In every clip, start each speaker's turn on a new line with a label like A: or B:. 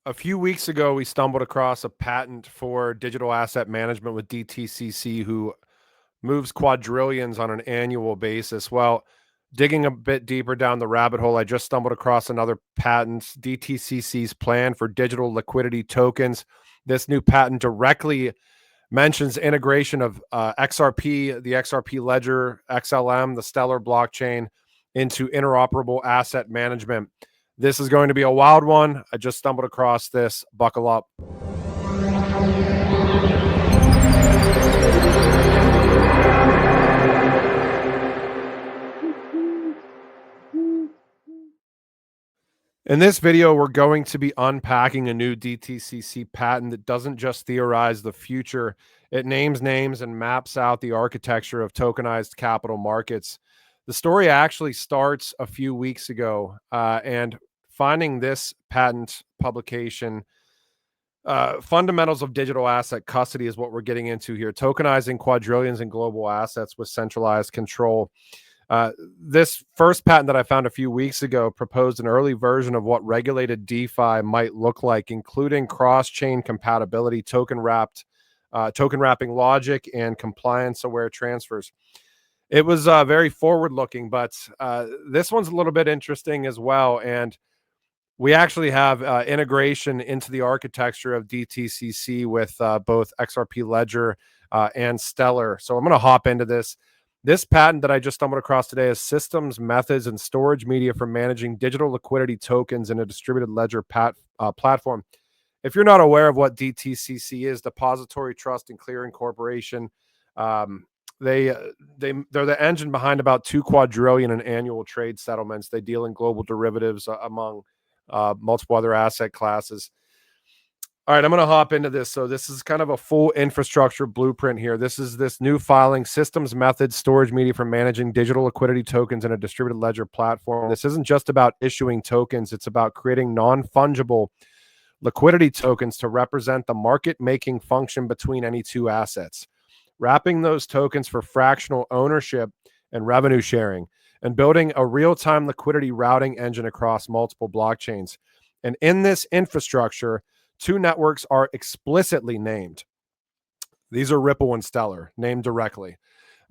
A: A few weeks ago, we stumbled across a patent for digital asset management with DTCC, who moves quadrillions on an annual basis. Well, digging a bit deeper down the rabbit hole, I just stumbled across another patent, DTCC's plan for digital liquidity tokens. This new patent directly mentions integration of XRP, the XRP ledger, XLM, the Stellar blockchain into interoperable asset management. This is going to be a wild one. I just stumbled across this. Buckle up. In this video, we're going to be unpacking a new DTCC patent that doesn't just theorize the future. It names names and maps out the architecture of tokenized capital markets. The story actually starts a few weeks ago, and finding this patent publication, fundamentals of digital asset custody is what we're getting into here. Tokenizing quadrillions in global assets with centralized control. This first patent that I found a few weeks ago proposed an early version of what regulated DeFi might look like, including cross-chain compatibility, token wrapping logic, and compliance-aware transfers. It was very forward-looking, but this one's a little bit interesting as well. And we actually have integration into the architecture of DTCC with both XRP Ledger and Stellar. So I'm going to hop into this. This patent that I just stumbled across today is systems, methods, and storage media for managing digital liquidity tokens in a distributed ledger platform. If you're not aware of what DTCC is, Depository Trust and Clearing Corporation, they're the engine behind about 2 quadrillion in annual trade settlements. They deal in global derivatives among multiple other asset classes. All right, I'm going to hop into this. So this is kind of a full infrastructure blueprint here. This is this new filing, systems, methods, storage media for managing digital liquidity tokens in a distributed ledger platform. This isn't just about issuing tokens. It's about creating non-fungible liquidity tokens to represent the market-making function between any two assets, wrapping those tokens for fractional ownership and revenue sharing, and building a real-time liquidity routing engine across multiple blockchains. And in this infrastructure, 2 networks are explicitly named. These are Ripple and Stellar, named directly.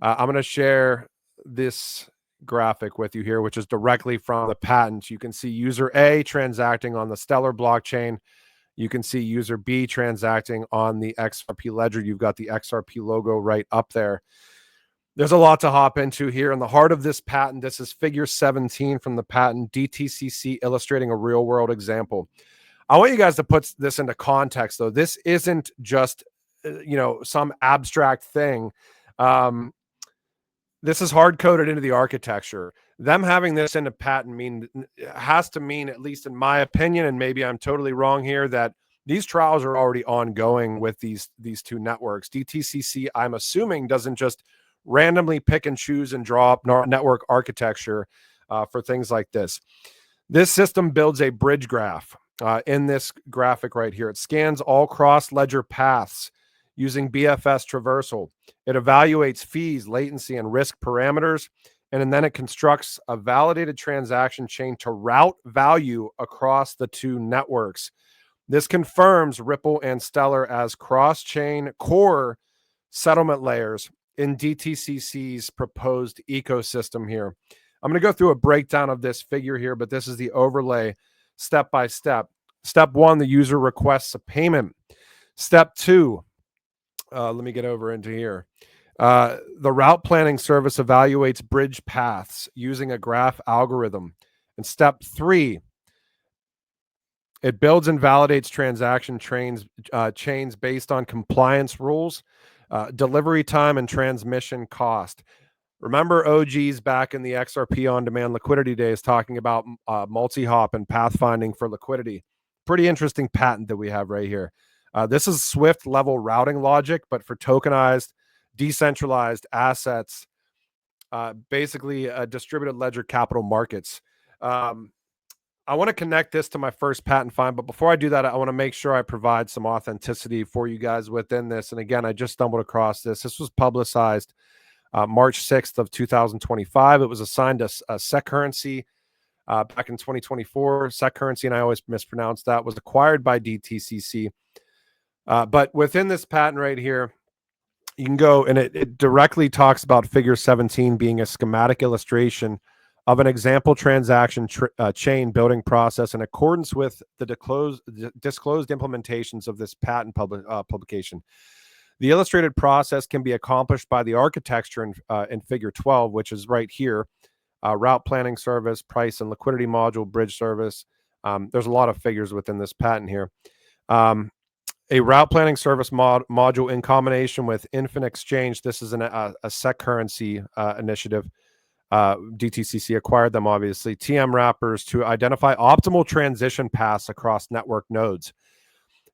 A: I'm going to share this graphic with you here, which is directly from the patent. You can see user A transacting on the Stellar blockchain. You can see user B transacting on the XRP ledger. You've got the XRP logo right up there. There's a lot to hop into here. In the heart of this patent, this is figure 17 from the patent, DTCC illustrating a real-world example. I want you guys to put this into context, though. This isn't just, some abstract thing. This is hard-coded into the architecture. Them having this in a patent has to mean, at least in my opinion, and maybe I'm totally wrong here, that these trials are already ongoing with these 2 networks. DTCC, I'm assuming, doesn't just randomly pick and choose and draw up network architecture for things like this. This system builds a bridge graph. In this graphic right here, it scans all cross-ledger paths using BFS traversal. It evaluates fees, latency, and risk parameters, and then it constructs a validated transaction chain to route value across the 2 networks. This confirms Ripple and Stellar as cross-chain core settlement layers in DTCC's proposed ecosystem here. I'm going to go through a breakdown of this figure here, but this is the overlay step by step. Step 1, the user requests a payment. Step 2, let me get over into here. The route planning service evaluates bridge paths using a graph algorithm. And step 3, it builds and validates transaction chains based on compliance rules, delivery time, and transmission cost. Remember OGs back in the XRP on-demand liquidity days talking about multi-hop and pathfinding for liquidity. Pretty interesting patent that we have right here. This is Swift level routing logic, but for tokenized, decentralized assets, basically distributed ledger capital markets. I want to connect this to my first patent find, but before I do that, I want to make sure I provide some authenticity for you guys within this. And again, I just stumbled across this. This was publicized March 6th of 2025. It was assigned a SEC currency back in 2024. SEC currency, and I always mispronounce that, was acquired by DTCC. But within this patent right here, you can go, and it directly talks about figure 17 being a schematic illustration of an example transaction chain building process in accordance with the disclosed implementations of this patent publication. The illustrated process can be accomplished by the architecture in figure 12, which is right here. Route planning service, price and liquidity module, bridge service. There's a lot of figures within this patent here. A route planning service module in combination with Infinite Exchange. This is a SEC currency initiative. DTCC acquired them, obviously. TM wrappers to identify optimal transition paths across network nodes.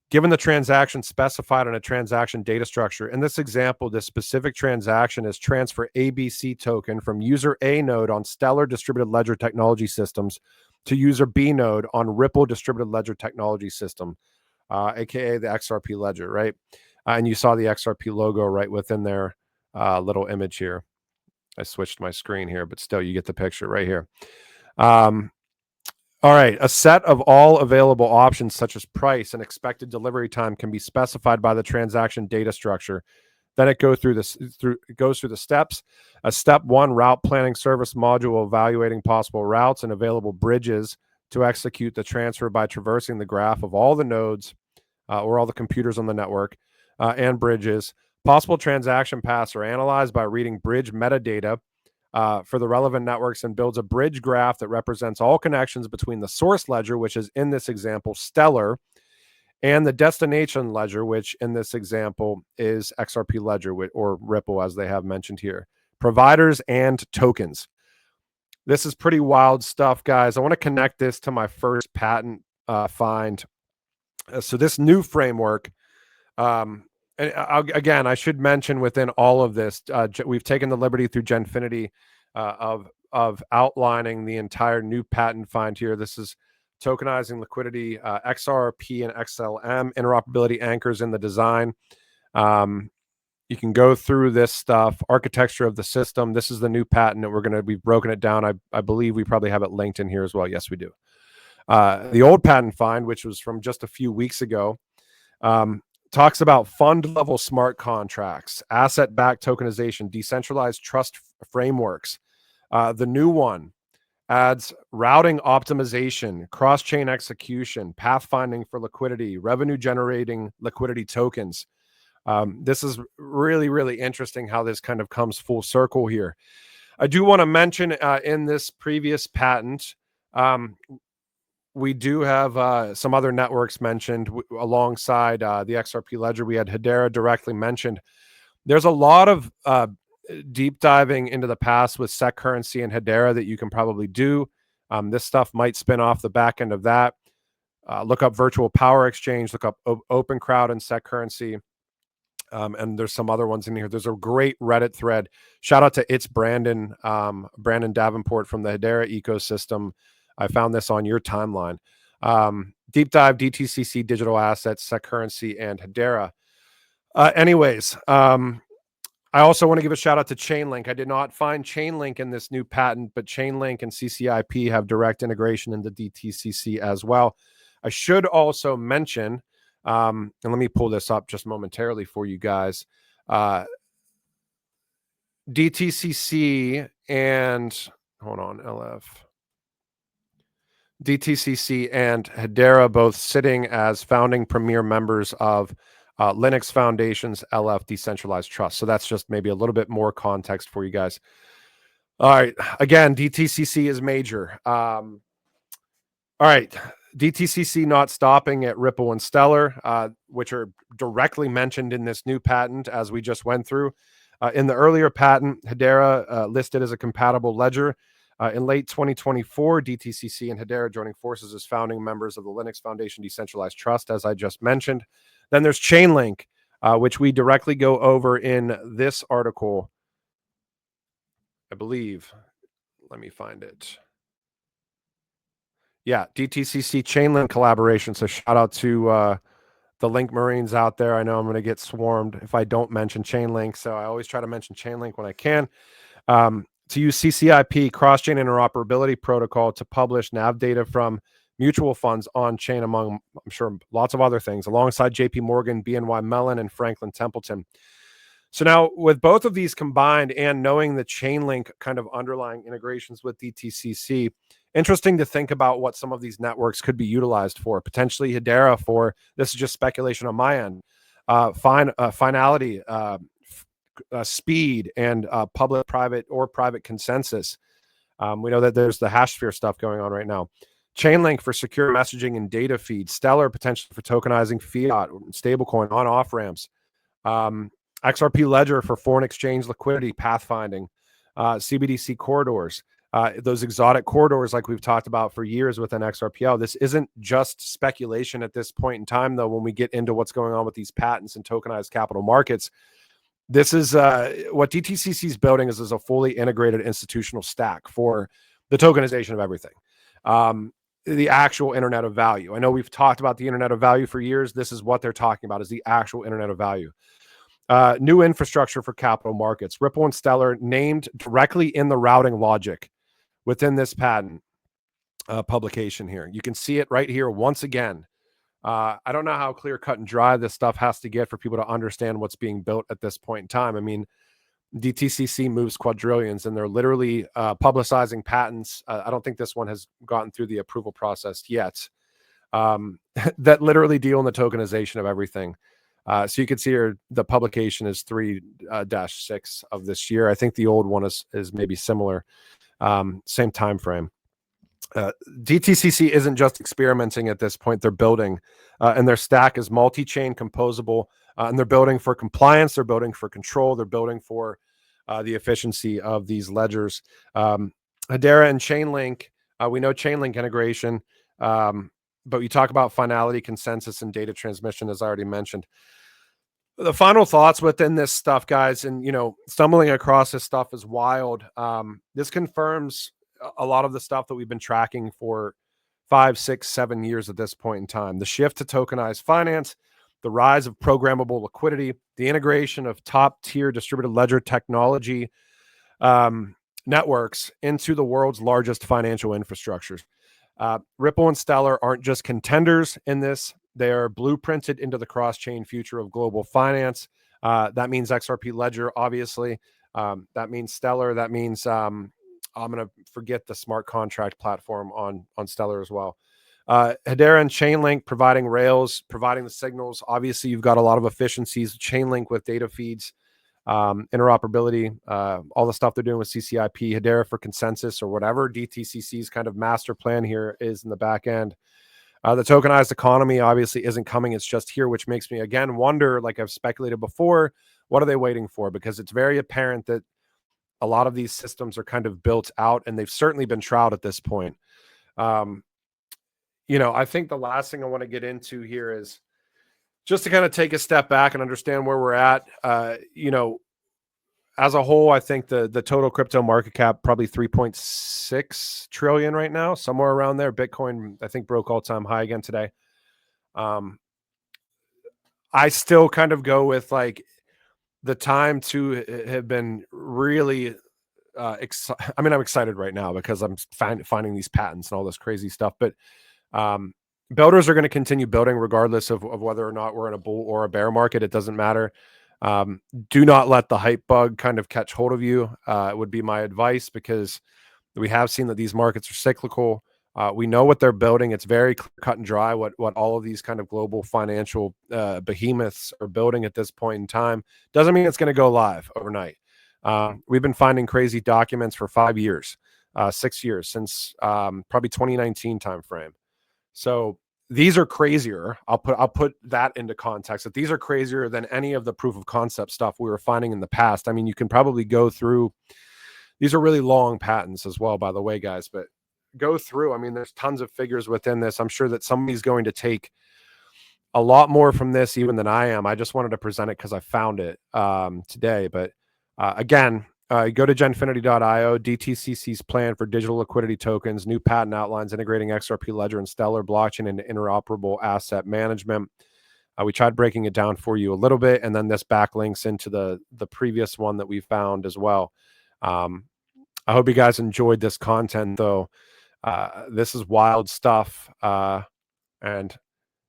A: Given the transaction specified in a transaction data structure, in this example, this specific transaction is transfer ABC token from user A node on Stellar distributed ledger technology systems to user B node on Ripple distributed ledger technology system, aka the XRP ledger, right? And you saw the XRP logo right within their little image here. I switched my screen here, but still you get the picture right here. All right, a set of all available options such as price and expected delivery time can be specified by the transaction data structure. Then it goes through the steps. A step 1 route planning service module evaluating possible routes and available bridges to execute the transfer by traversing the graph of all the nodes or all the computers on the network and bridges. Possible transaction paths are analyzed by reading bridge metadata for the relevant networks and builds a bridge graph that represents all connections between the source ledger, which is in this example Stellar, and the destination ledger, which in this example is XRP ledger or Ripple, as they have mentioned here. Providers and tokens. This is pretty wild stuff, guys. I want to connect this to my first patent find. So this new framework, and again, I should mention within all of this, we've taken the liberty through Genfinity of outlining the entire new patent find here. This is tokenizing liquidity, XRP and XLM, interoperability anchors in the design. You can go through this stuff, architecture of the system. This is the new patent that we've broken it down. I believe we probably have it linked in here as well. Yes, we do. The old patent find, which was from just a few weeks ago, talks about fund level smart contracts, asset backed tokenization, decentralized trust frameworks. The new one adds routing optimization, cross chain execution, pathfinding for liquidity, revenue generating liquidity tokens. This is really, really interesting how this kind of comes full circle here. I do want to mention in this previous patent, we do have some other networks mentioned alongside the XRP ledger. We had Hedera directly mentioned. There's a lot of deep diving into the past with SEC currency and Hedera that you can probably do. This stuff might spin off the back end of that. Look up Virtual Power Exchange, look up Open Crowd and SEC currency. And there's some other ones in here. There's a great Reddit thread. Shout out to Brandon Davenport from the Hedera ecosystem. I found this on your timeline. Deep dive, DTCC, digital assets, SEC currency, and Hedera. Anyways, I also want to give a shout out to Chainlink. I did not find Chainlink in this new patent, but Chainlink and CCIP have direct integration into DTCC as well. I should also mention, and let me pull this up just momentarily for you guys. DTCC and, hold on, DTCC and Hedera both sitting as founding premier members of Linux Foundation's LF Decentralized Trust. So that's just maybe a little bit more context for you guys. All right. Again, DTCC is major. All right. DTCC not stopping at Ripple and Stellar, which are directly mentioned in this new patent, as we just went through. In the earlier patent, Hedera listed as a compatible ledger. In late 2024, DTCC and Hedera joining forces as founding members of the Linux Foundation Decentralized Trust, as I just mentioned. Then there's Chainlink, which we directly go over in this article, I believe. Let me find it. Yeah, DTCC Chainlink collaboration. So shout out to the Link Marines out there. I know I'm going to get swarmed if I don't mention Chainlink, so I always try to mention Chainlink when I can. to use CCIP, cross-chain interoperability protocol, to publish NAV data from mutual funds on chain, among, I'm sure, lots of other things, alongside JP Morgan, BNY Mellon, and Franklin Templeton. So now, with both of these combined and knowing the Chainlink kind of underlying integrations with DTCC, interesting to think about what some of these networks could be utilized for. Potentially Hedera for, this is just speculation on my end, finality, speed, and public-private or private consensus. We know that there's the Hashsphere stuff going on right now. Chainlink for secure messaging and data feeds. Stellar potentially for tokenizing fiat, stablecoin, on-off ramps. XRP Ledger for foreign exchange liquidity, pathfinding. CBDC corridors. Those exotic corridors like we've talked about for years within XRPL. This isn't just speculation at this point in time, though, when we get into what's going on with these patents and tokenized capital markets. This is what DTCC is building is a fully integrated institutional stack for the tokenization of everything. The actual internet of value. I know we've talked about the internet of value for years. This is what they're talking about, is the actual internet of value. New infrastructure for capital markets. Ripple and Stellar named directly in the routing logic within this patent publication here. You can see it right here once again. I don't know how clear cut and dry this stuff has to get for people to understand what's being built at this point in time. I mean, DTCC moves quadrillions, and they're literally publicizing patents. I don't think this one has gotten through the approval process yet, that literally deal in the tokenization of everything. So you can see here the publication is 3-6 of this year. I think the old one is maybe similar, same time frame. DTCC isn't just experimenting at this point. They're building, and their stack is multi-chain, composable, and they're building for compliance. They're building for control. They're building for the efficiency of these ledgers. Hedera and Chainlink, we know Chainlink integration, but we talk about finality, consensus, and data transmission, as I already mentioned. The final thoughts within this stuff, guys, and stumbling across this stuff is wild. This confirms a lot of the stuff that we've been tracking for 5, 6, 7 years at this point in time. The shift to tokenized finance, the rise of programmable liquidity, the integration of top-tier distributed ledger technology networks into the world's largest financial infrastructures. Ripple and Stellar aren't just contenders in this. They are blueprinted into the cross-chain future of global finance. That means XRP Ledger, obviously. That means Stellar. That means I'm going to forget the smart contract platform on Stellar as well. Hedera and Chainlink providing rails, providing the signals. Obviously, you've got a lot of efficiencies. Chainlink with data feeds, interoperability, all the stuff they're doing with CCIP, Hedera for consensus, or whatever DTCC's kind of master plan here is in the back end. The tokenized economy obviously isn't coming. It's just here, which makes me, again, wonder, like I've speculated before, what are they waiting for? Because it's very apparent that a lot of these systems are kind of built out, and they've certainly been trialed at this point. I think the last thing I want to get into here is just to kind of take a step back and understand where we're at. As a whole, I think the total crypto market cap probably 3.6 trillion right now, somewhere around there. Bitcoin, I think, broke all-time high again today. I still kind of go with like the time to have been really I'm excited right now because I'm finding these patents and all this crazy stuff, but builders are going to continue building regardless of whether or not we're in a bull or a bear market. It doesn't matter. Do not let the hype bug kind of catch hold of you. It would be my advice, because we have seen that these markets are cyclical. We know what they're building. It's very cut and dry what all of these kind of global financial behemoths are building at this point in time. Doesn't mean it's going to go live overnight. We've been finding crazy documents for 5 years, 6 years, since probably 2019 timeframe. So these are crazier. I'll put that into context, that these are crazier than any of the proof of concept stuff we were finding in the past. I mean, you can probably go through. These are really long patents as well, by the way, guys, but go through. I mean, there's tons of figures within this. I'm sure that somebody's going to take a lot more from this even than I am. I just wanted to present it because I found it today. But again, go to genfinity.io, DTCC's plan for digital liquidity tokens, new patent outlines integrating XRP Ledger and Stellar blockchain and interoperable asset management. We tried breaking it down for you a little bit, and then this backlinks into the previous one that we found as well. I hope you guys enjoyed this content, though. This is wild stuff. And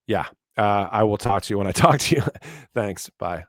A: yeah, I will talk to you when I talk to you. Thanks. Bye.